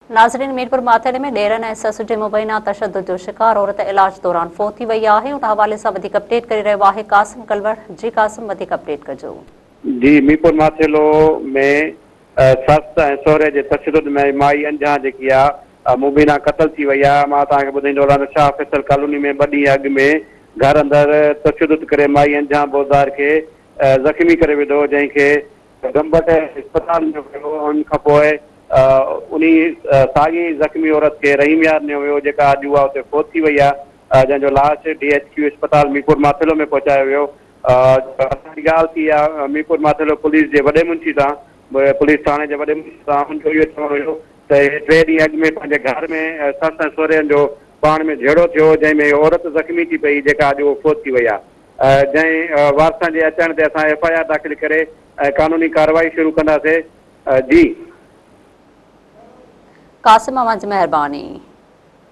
नाज़रीन, मीरपुर माथेरे में डेरन ऐं ससु जे मुबैना तशद्दुद जो शिकार औरत इलाज दौरान फोत थी वई आहे। उन हवाले सां वधीक अपडेट करे रहियो आहे कासिम कलवर। जी कासिम, वधीक अपडेट कजो। जी, मीरपुर माथेलो में सस ऐं सहुरे जे तशद्दुद में माई अंजा जेकी आहे मुबीना क़तल थी वई आहे। मां तव्हांखे ॿुधाईंदो रहां त शाह फैसल कॉलोनी में 2 ॾींहं अॻु में घर अंदरि तशद्दुद करे माई अंजा बोदार खे ज़ख़्मी करे विधो, जंहिंखे गंबट अस्पताल में वियो। उन खां पोइ उन साॻी ज़ख़्मी औरत खे रहीम यार ॾिनो वियो, जेका अॼु उहा उते फोत थी वई आहे, जंहिंजो लाश DHQ अस्पताल मीरपुर माथेलो में पहुचायो वियो। असांजी ॻाल्हि थी आहे मीरपुर माथेलो पुलिस जे वॾे मुंशी सां, पुलिस थाणे जे वॾे मुंशी सां। उनजो इहो चवणु हुयो त 3 ॾींहं अॻु में पंहिंजे घर में ससु ऐं सहुरे जो पाण में झेड़ो थियो, जंहिंमें औरत ज़ख़्मी थी पई, जेका अॼु उहो फोत थी वई आहे। जंहिं वारसनि जे अचण ते असां FIR दाख़िल करे कानूनी कार्रवाई शुरू कंदासीं। जी कासिम, अवां जी महिरबानी।